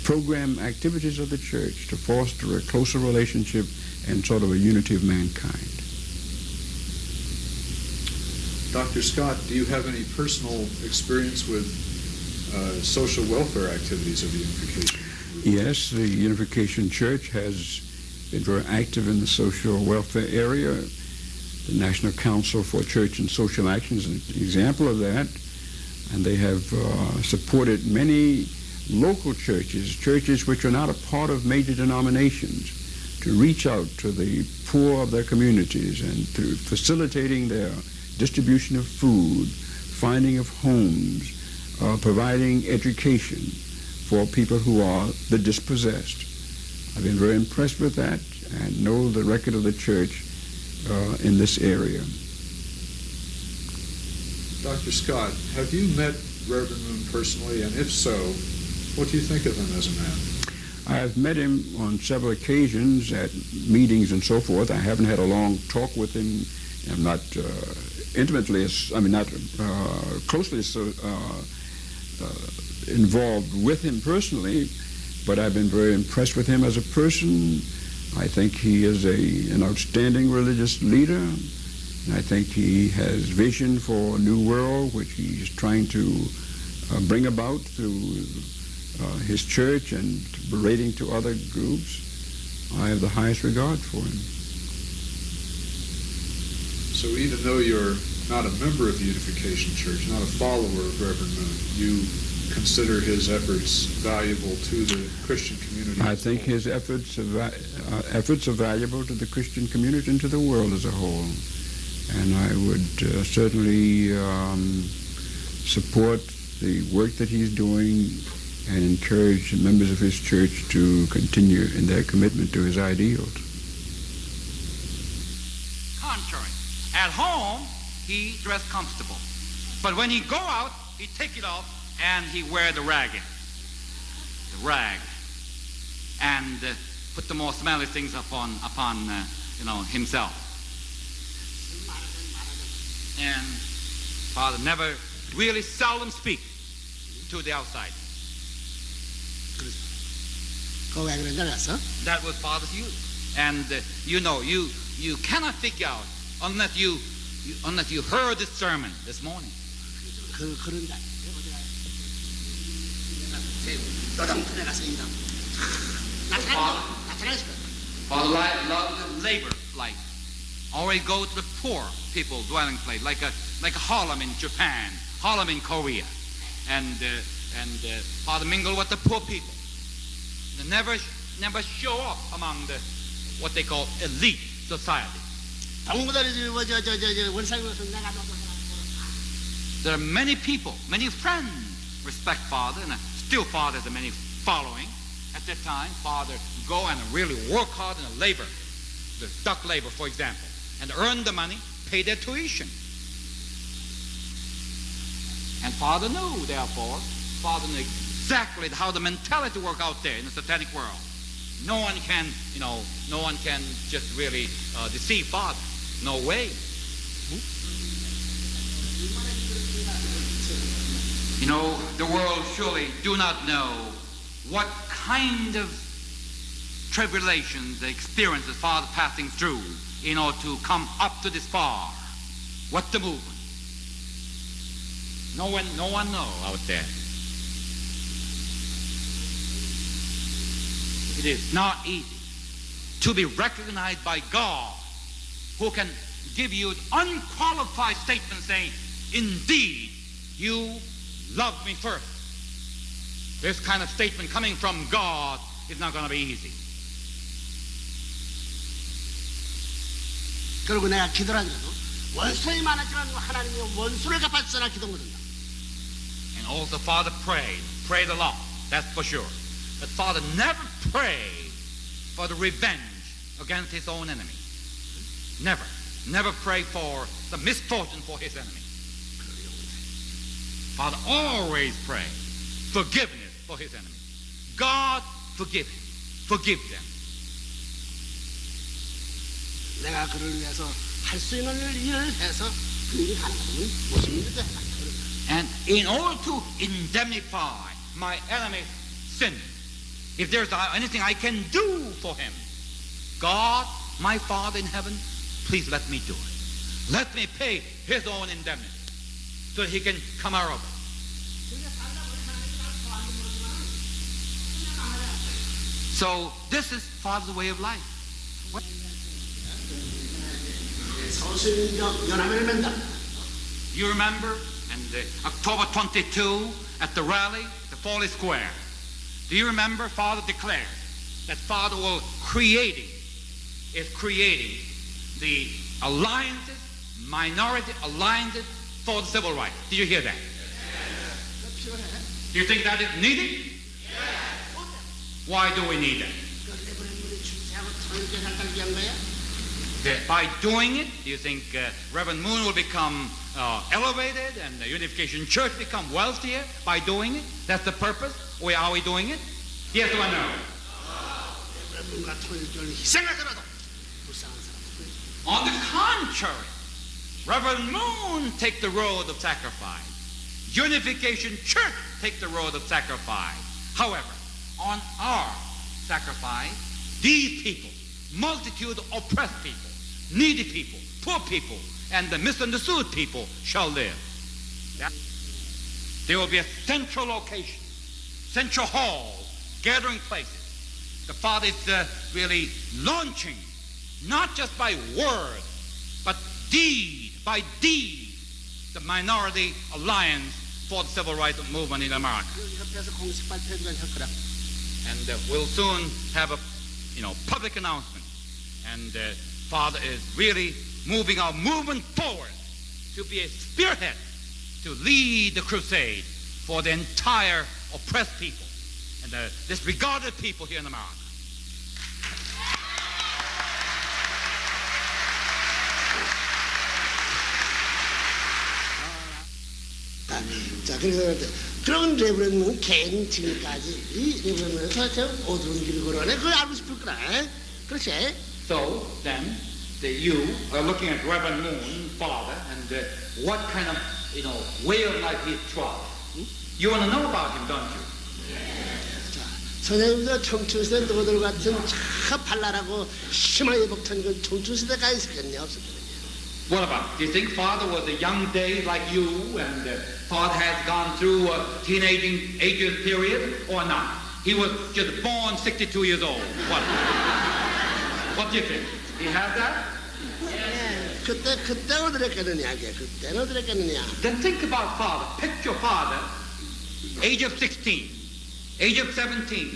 program activities of the church to foster a closer relationship and sort of a unity of mankind. Dr. Scott, do you have any personal experience with social welfare activities of the Unification? Yes, the Unification Church has been very active in the social welfare area. The National Council for Church and Social Action is an example of that, and they have supported many local churches which are not a part of major denominations, to reach out to the poor of their communities and through facilitating their distribution of food, finding of homes, providing education for people who are the dispossessed. I've been very impressed with that and know the record of the church in this area. Dr. Scott, have you met Reverend Moon personally, and if so, what do you think of him as a man? I've met him on several occasions at meetings and so forth. I haven't had a long talk with him. I'm not not closely involved with him personally, but I've been very impressed with him as a person. I think he is an outstanding religious leader, and I think he has vision for a new world which he's trying to bring about through his church and relating to other groups. I have the highest regard for him. So even though you're not a member of the Unification Church, not a follower of Reverend Moon, you consider his efforts valuable to the Christian community? I think his efforts are valuable to the Christian community and to the world as a whole. And I would certainly support the work that he's doing and encourage members of his church to continue in their commitment to his ideals. Contrary. At home, he dressed comfortable. But when he go out, he take it off and he wear the rag. And put the more smelly things upon himself. And Father never really seldom speak to the outside. That was Father's use. And you cannot figure out unless you heard this sermon this morning. Father loved the labor life. Always go to the poor people dwelling place, like a Harlem in Japan, Harlem in Korea, and Father mingle with the poor people. They never show up among the what they call elite society. There are many people, many friends respect Father, and still Father has many following. At that time, Father go and really work hard and labor, the dock labor, for example, and earn the money, pay their tuition. And Father knew, therefore, Father knew exactly how the mentality work out there in the satanic world. No one can just really deceive Father. No way. You know, the world surely do not know what kind of tribulations, the experiences Father passing through in order to come up to this far. What the movement? No one know out there. It is not easy to be recognized by God, who can give you an unqualified statement saying, indeed, you love me first. This kind of statement coming from God is not going to be easy. 그리고 내가 기도를 하더라도 원수의 많았지만 하나님이 원수를 갚았으나 기도 못한다. And also Father prayed a lot, that's for sure. But Father never prayed for the revenge against his own enemy. Never prayed for the misfortune for his enemy. Father always prayed forgiveness for his enemy. God, forgive him. Forgive them. 내가 그를 위해서 할 수 있는 일을 해서 그 일이 가능하면 무슨 일이든 해라. And in order to indemnify my enemy's sin, if there's anything I can do for him, God, my Father in heaven, please let me do it. Let me pay his own indemnity so that he can come out of it. So this is Father's way of life. You remember in October 22 at the rally, the Foley Square. Do you remember Father declared that Father is creating the alliances, minority alliances for the civil rights. Did you hear that? Do you think that is needed? Why do we need that? By doing it, do you think Reverend Moon will become elevated and the Unification Church become wealthier by doing it? That's the purpose? Or are we doing it? Yes or no? On the contrary, Reverend Moon take the road of sacrifice. Unification Church take the road of sacrifice. However, on our sacrifice, these people, multitude of oppressed people, needy people, poor people, and the misunderstood people shall live. There will be a central location, central hall, gathering places. The Father is really launching, not just by word, but by deed, the minority alliance for the civil rights movement in America. And we'll soon have a public announcement. And Father is really moving our movement forward to be a spearhead to lead the crusade for the entire oppressed people and the disregarded people here in America. 자, 그래서 그런 레버런드는 개인 지금까지 이 레버런드에서 저 어두운 길을 걸어가네. 그걸 알고 싶을 거라. 그렇지? So then, you are looking at Reverend Moon, Father, and what kind of way of life he trod. You want to know about him, don't you? 자, 선생님도 청춘시대 너희들 같은 참 발랄하고 심하게 벅찬 그 청춘시대가 있었겠냐 없었겠냐? What about? Do you think Father was a young day like you, and Father has gone through a teenaging ages period, or not? He was just born 62 years old. What do you think? He had that? 그때 어디랬겠느냐? 그때는 어디랬겠느냐? Then think about Father. Picture Father, age of 16, age of 17.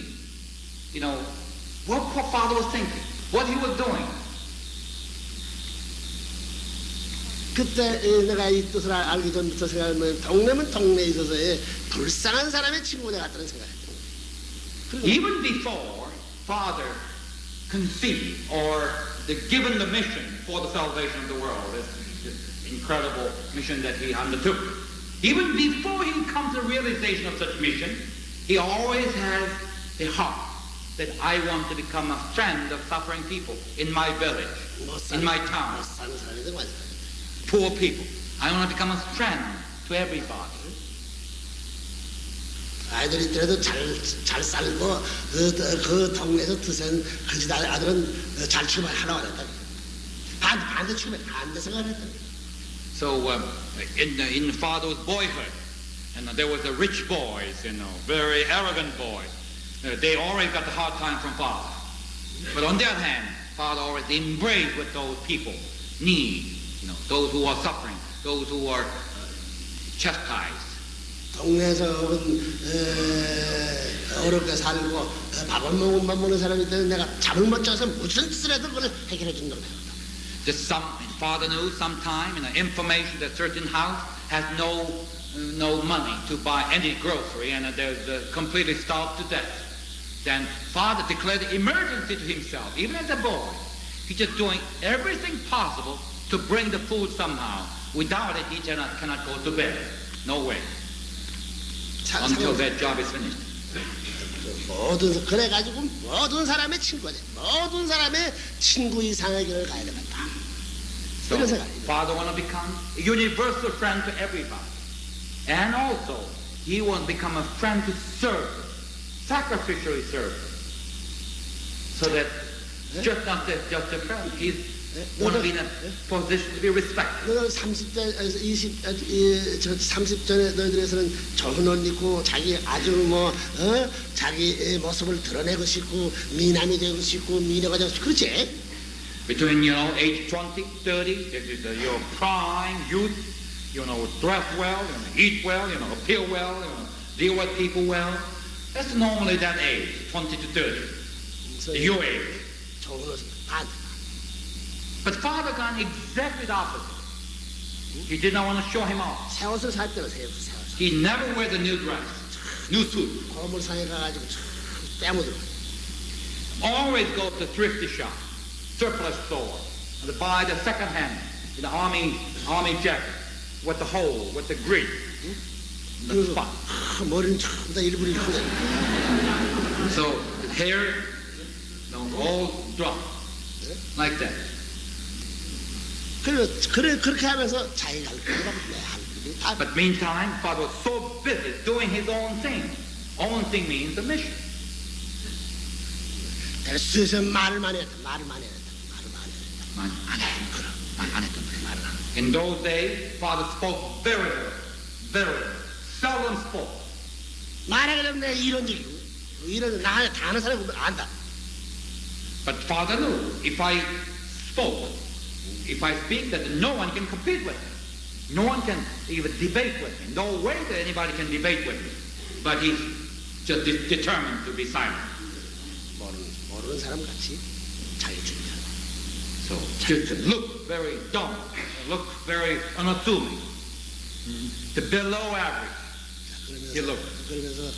What Father was thinking, what he was doing. 그때 내가 이 뜻을 알기 전부터 생각하면 동네면 동네에 있어서의 불쌍한 사람의 친구가 같다는 생각했죠. Even before Father conceived or given the mission for the salvation of the world, this incredible mission that he undertook, even before he comes to the realization of such mission, he always has a heart that I want to become a friend of suffering people in my village, in my town, poor people. I want to become a friend to everybody. 아이들이 있더라도 잘 살고 그 동네에서 드센 그 집 아들은 잘 출발하라고 그랬다. 반대 출발, 반대 생각을 했다. So in father's boyhood, and there was the rich boys, very arrogant boys. They always got the hard time from father. But on the other hand, father always embraced what those people need, those who are suffering, those who are chastised. 동네에서 어렵게 살고 밥을 먹는 사람이 있다면 내가 잠을 못 자서 무슨 짓을 해도 그걸 해결해 준다고 해요. Just some father knew sometime information that certain house has no money to buy any grocery and they're completely starved to death. Then father declared the emergency to himself, even as a boy. He's just doing everything possible to bring the food somehow. Without it, he cannot go to bed. No way. Until that job is finished. 그래가지고 모든 사람의 친구가 돼. 모든 사람의 친구 이상의 길을 가야 되겠다. So father want to become a universal friend to everybody. And also, he want to become a friend to serve, sacrificially serve. So that just not just a friend, he's want to be in a position to be respected. 너는 30전에 너희들에서는 좋은 옷 입고 자기 아주 자기 모습을 드러내고 싶고 미남이 되고 싶고 미녀가 되고 싶고 그렇지? Between age 20, 30, this is your prime youth. Dress well, eat well, appear well, deal with people well. That's normally that age, 20 to 30. Your age. 좋은 옷 반. But father gone exactly the opposite. He did not want to show him off. 새 옷을 살 때는 새 옷. He never wear the new dress, new suit. 거물상에 가가지고 떼묻어. Always go to thrifty shop, surplus store, and buy the second hand, the army jacket, with the hole, with the grit, the spot. 머리는 전부 다 일부러 입고 다녀. So the hair, all drop, like that. 그렇게 하면서 자기가 할 거가 다. But meantime, father was so busy doing his own thing. Own thing means the mission. 수에서 말을 많이 했다. In those days, father spoke very, very seldom spoke. 말하게 되면 내가 이런 나 다른 사람이 안다. But father knew if I speak, that no one can compete with me. No one can even debate with me. No way that anybody can debate with me. But he's just determined to be silent. 모르는 사람 같이 자기 주의다. So just to look very dumb, look very unassuming, below average. He looked. 그러면서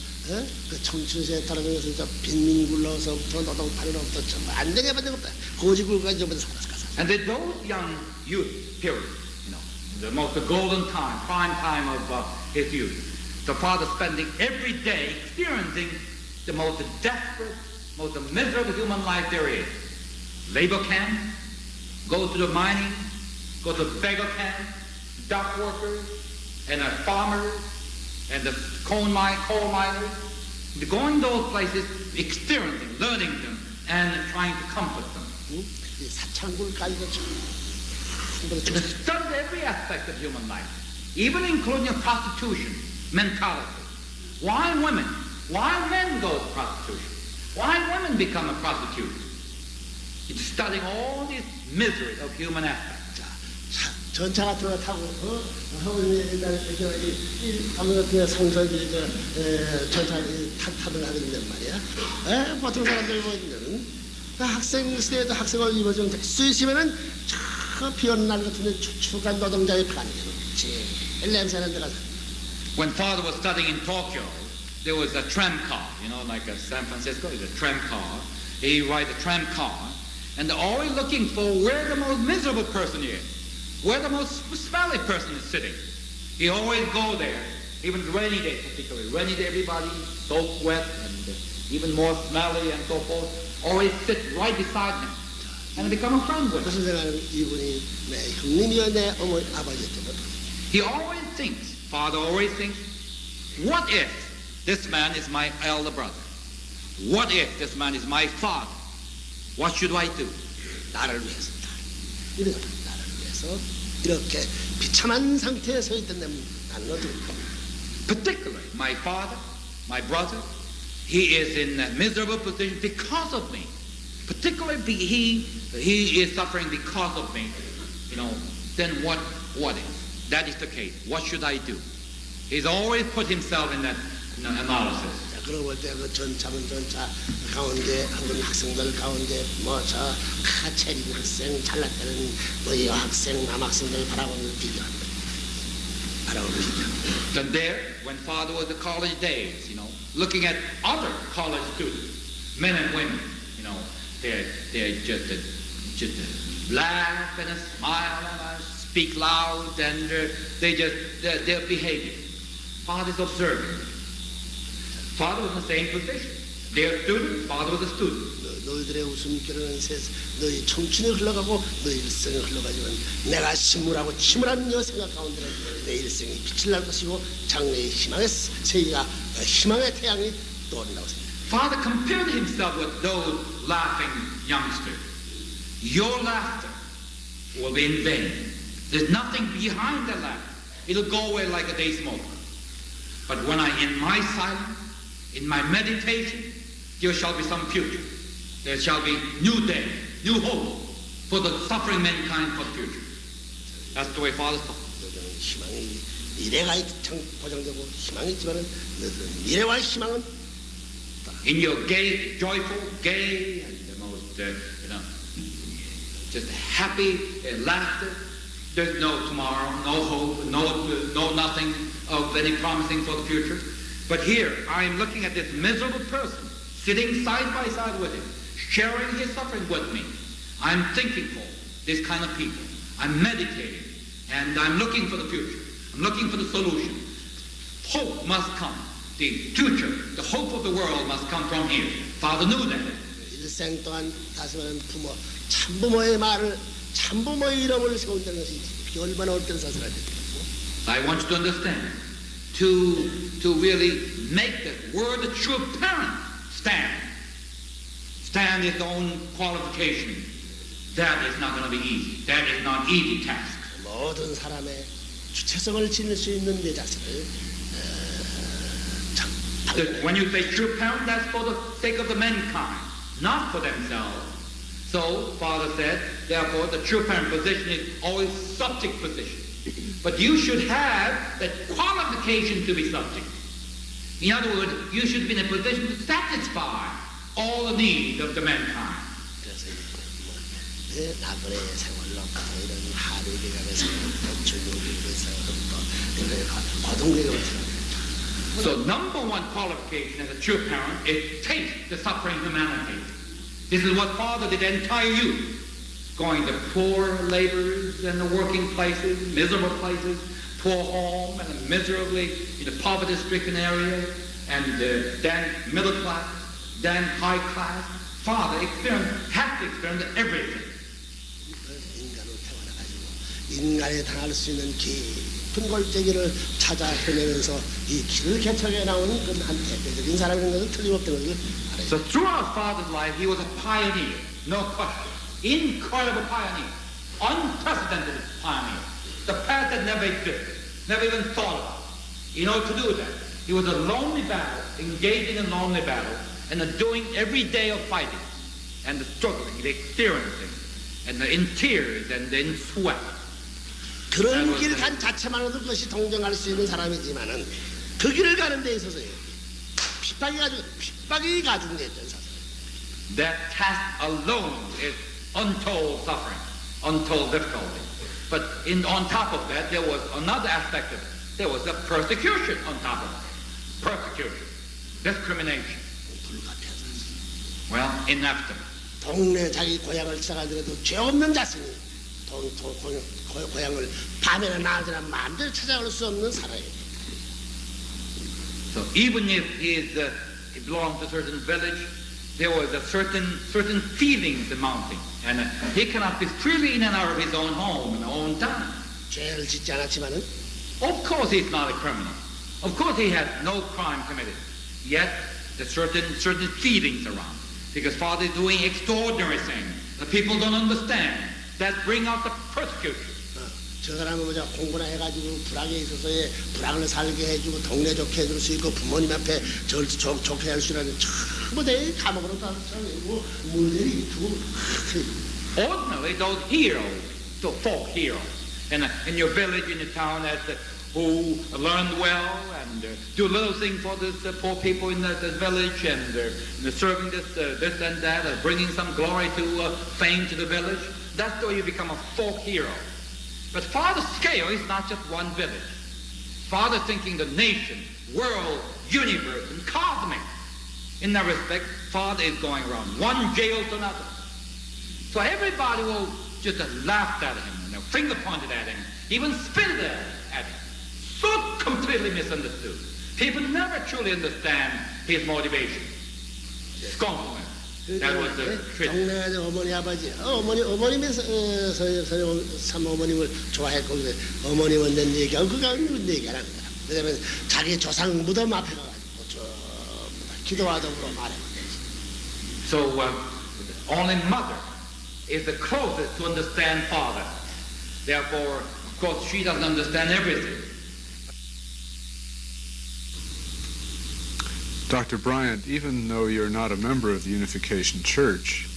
그 청춘시에 따르면서 진짜 빈민굴로서부터 노동팔로부터 전부 안 되게 만든 것다. 고지굴까지 전부 다 살았어. And then those young youth period, the golden time, prime time of his youth, the father spending every day experiencing the most desperate, most miserable human life there is. Labor camp, go to the mining, go to beggar camp, dock workers, and farmers, and the coal miners, going to those places, experiencing, learning them, and trying to comfort them. 사창굴까지도 Studied every aspect of human life, even including prostitution, mentality. Why women? Why men go to prostitution? Why women become a prostitute? It's studying all these miseries of human aspects. 전차 같은 거 타고 옛날에 성서들이 전차 타들 하게 된단 말이야. 보통 사람들 보면 학생 시대에도 학생을 입어준 수시면은 저 비오는 날 같은데 축축한 노동자의 판이에요. 제일 냄새나는 데가. When father was studying in Tokyo, there was a tram car, like San Francisco is a tram car. He ride the tram car, and they're always looking for where the most miserable person is, where the most smelly person is sitting. He always go there, even rainy day particularly. Rainy day, everybody soaked wet and even more smelly and so forth, always sit right beside him and become a friend with him. 무슨 생각하면 이분이 내 형님이여 내 어머니 아버지였던 He always thinks, father always thinks, what if this man is my elder brother? What if this man is my father? What should I do? 나를 위해서 나를 위해서 이렇게 비참한 상태에 서 있던 나는 어떻게 Particularly my father, my brother, he is in a miserable position because of me. Particularly he is suffering because of me. Then what if that is the case? What should I do? He's always put himself in that analysis. 그러고 볼 때 그 전차 가운데 한국 학생들 가운데 뭐저 카체린 학생 잘났다는 뭐 여학생 남학생들 바라보는 비교합니다. Then there, when father was the college days, looking at other college students, men and women, they just laugh and smile and speak loud, and their behavior. Father's observing. Father was in the same position. Their student, father was a student. 너희들의 웃음결은 너희 청춘이 흘러가고 너희 일생이 흘러가지만 내가 침울한 여 생각 가운데는 내 일생이 빛을 날 것이고 장래의 희망의 태양이 떠오른다고 생각합니다. Father compared himself with those laughing youngsters. Your laughter will be in vain. There's nothing behind the laughter. It'll go away like a day smoke. But when in my silence, in my meditation, there shall be some future. There shall be new day, new hope for the suffering mankind for the future. That's the way Father thought. 희망이 미래가 보장되고 희망이 있지만은 미래와 희망은 in your gay, joyful, gay, and the most, just happy laughter. There's no tomorrow, no hope, no nothing of any promising for the future. But here, I'm looking at this miserable person sitting side by side with him, sharing his suffering with me. I'm thinking for this kind of people. I'm meditating, and I'm looking for the future. I'm looking for the solution. Hope must come. The future, the hope of the world must come from here. Father knew that. 일생 동안 다스리는 부모, 참부모의 이름을 세운다는 것이 얼마나 어떤 사실을 I want you to understand, to really make the word a true parent stand his own qualification. That is not going to be easy. That is not easy task. 모든 사람의 주체성을 지닐 수 있는 내 자신을 When you say true parent, that's for the sake of the mankind, not for themselves. So, Father said, therefore, the true parent position is always subject position. But you should have that qualification to be subject. In other words, you should be in a position to satisfy all the needs of the mankind. 나그네 생활로부터 이런 하류계각의 생활부터 중요계각의 생활부터 고등계각의 So number one qualification as a true parent is taste the suffering humanity. This is what Father did entire youth, going to poor laborers and the working places, miserable places, poor home and miserably in a poverty-stricken area, and then middle class, then high class. Father had to experience everything. 인간이 당할 수 있는 깊은 골짜기를 찾아 헤매면서 이 길을 개척해 나오는 한 대표적인 사람인 것은 틀림없다는 것을 알아요. So throughout Father's life, he was a pioneer, no question. Incredible pioneer, unprecedented pioneer. The path that never existed, never even thought of. In order to do that, he was a lonely battle, engaged in a lonely battle, and doing every day of fighting, and the struggling, the experiencing, and in tears and in sweat. 그런 길 간 자체만으로도 그것이 동정할 수 있는 사람이지만은 그 길을 가는 데 있어서 핍박이 가중됐던 사람. That task alone is untold suffering, untold difficulty. But on top of that, there was another aspect of it. There was a persecution on top of it. Persecution, discrimination. Well, inevitable. 동네 자기 고향을 찾아가더라도 죄 없는 자신이 고향을 밤에나 낮에나 마음대로 찾아갈 수 없는 사람이에요. So even if belonged to a certain village, there was a certain feelings amounting, and he cannot be freely in and out of his own home and own town. 죄를 짓지 않았지만은 Of course he's not a criminal. Of course he has no crime committed. Yet there's certain feelings around. Because Father is doing extraordinary things. The people don't understand. That bring out the persecution. 저 사람은 뭐냐 공부나 해가지고 불악에 있어서의 불악을 살게 해주고 동네 좋게 해줄 수 있고 부모님 앞에 좋게 할 수 있는 전부 다 감옥으로 다 처리고 물들이 있고. Ordinarily, those heroes, the folk heroes, in your village, in your town, who learned well and do little things for the poor people in the village and serving this and that, bringing some glory to fame to the village. That's the way you become a folk hero. But Father's scale is not just one village. Father thinking the nation, world, universe, and cosmic. In that respect, Father is going around one jail to another. So everybody will just laugh at him and their finger pointed at him, even spit at him. So completely misunderstood. People never truly understand his motivation. Scornfulness. That was the trick. 동네 어머니 아버지 어머님의 삼 어머님을 좋아했고 어머님은 낸 얘기하고 그가 낸 얘기하는 거야. 왜냐면 자기 조상 무덤 앞에 가가지고 저 기도하도록 말하면 되지. So only mother is the closest to understand father. Therefore, of course, she doesn't understand everything. Dr. Bryant, even though you're not a member of the Unification Church,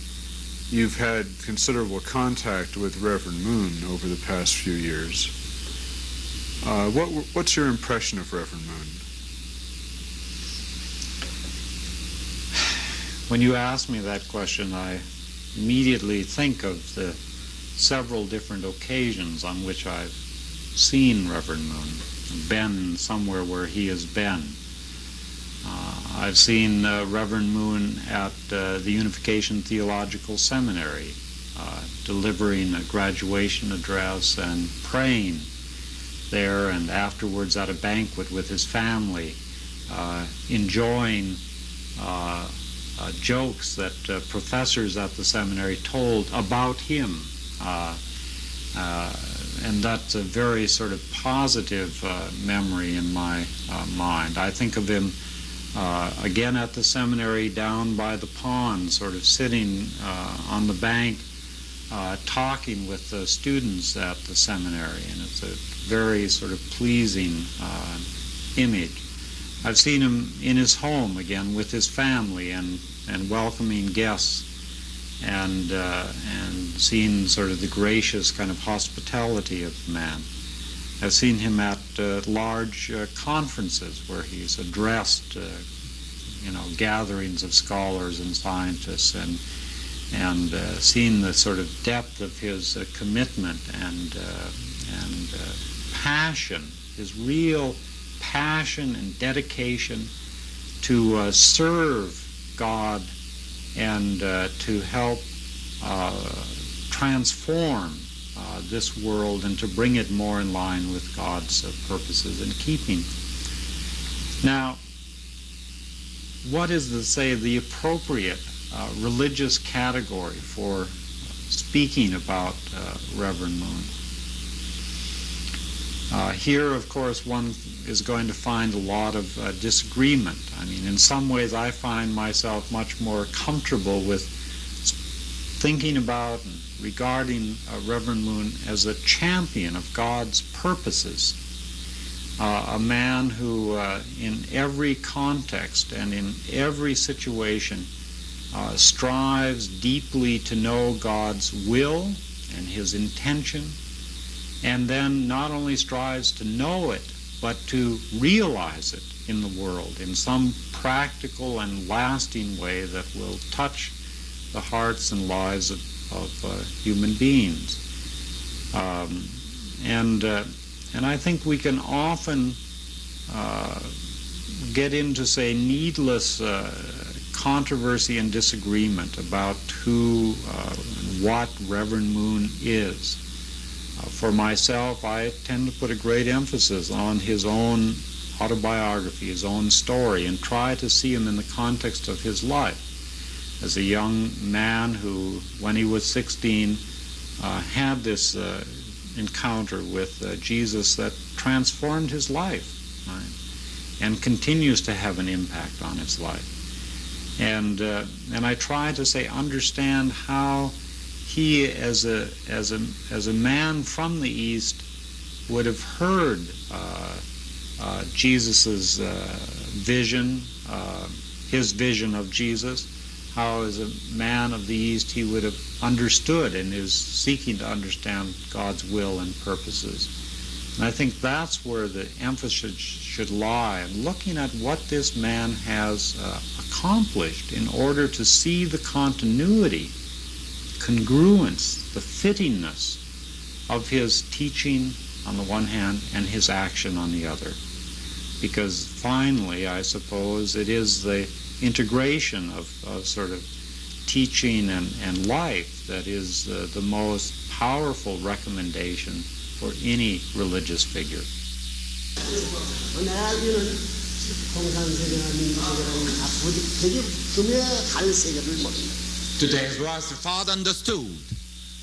you've had considerable contact with Reverend Moon over the past few years. What's your impression of Reverend Moon? When you ask me that question, I immediately think of the several different occasions on which I've seen Reverend Moon, been somewhere where he has been. I've seen Reverend Moon at the Unification Theological Seminary, delivering a graduation address and praying there, and afterwards at a banquet with his family, enjoying jokes that professors at the seminary told about him. And that's a very sort of positive memory in my mind. I think of him again at the seminary down by the pond, sort of sitting on the bank talking with the students at the seminary, and it's a very sort of pleasing image. I've seen him in his home again with his family and welcoming guests and seen sort of the gracious kind of hospitality of the man. I've seen him at large conferences where he's addressed, gatherings of scholars and scientists, and seen the sort of depth of his commitment and passion, his real passion and dedication to serve God and to help transform this world and to bring it more in line with God's purposes and keeping. Now, what is the appropriate religious category for speaking about Reverend Moon? Here, of course, one is going to find a lot of disagreement. I mean, in some ways I find myself much more comfortable with thinking about and regarding Reverend Moon as a champion of God's purposes, a man who in every context and in every situation strives deeply to know God's will and his intention, and then not only strives to know it, but to realize it in the world in some practical and lasting way that will touch the hearts and lives of human beings. And I think we can often get into, say, needless controversy and disagreement about what Reverend Moon is. For myself, I tend to put a great emphasis on his own autobiography, his own story, and try to see him in the context of his life. As a young man who, when he was 16, had this encounter with Jesus that transformed his life, right? And continues to have an impact on his life. And I try to say, understand how he, as a man from the East, would have heard Jesus's vision, his vision of Jesus. How, as a man of the East, he would have understood and is seeking to understand God's will and purposes. And I think that's where the emphasis should lie, in looking at what this man has accomplished in order to see the continuity, congruence, the fittingness of his teaching on the one hand and his action on the other. Because finally, I suppose, it is the integration of sort of teaching and life that is the most powerful recommendation for any religious figure. 내가 알기로는 공산세계나 민주세계라는 앞으로 되게 금에 갈 세계를 모릅니다. Today, as the Father understood,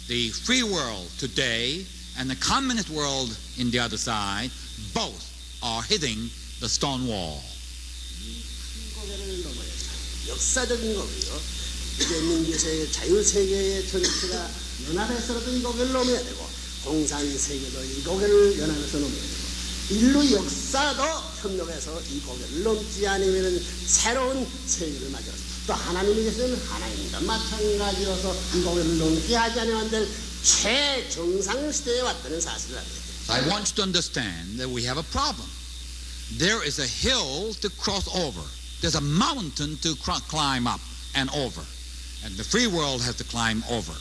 the free world today and the communist world in the other side, both are hitting the stone wall. 고개를 넘어야 돼. 역사적인 거고요. 이제 민주세계, 자유세계의 전체가 연합해서라도 이 고개를 넘어야 되고, 공산세계도 이 고개를 연합해서 넘어야 되고, 인류 역사도 협력해서 이 고개를 넘지 않으면 새로운 세계를 맞이하고, 또 하나님께서는 하나님과 마찬가지로서 이 고개를 넘게 하지 않으면 될 최정상 시대에 왔다는 사실을 알게 돼요. I want you to understand that we have a problem. There is a hill to cross over. There's a mountain to climb up and over. And the free world has to climb over.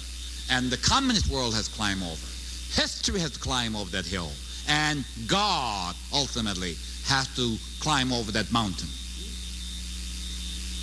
And the communist world has to climb over. History has to climb over that hill. And God ultimately has to climb over that mountain.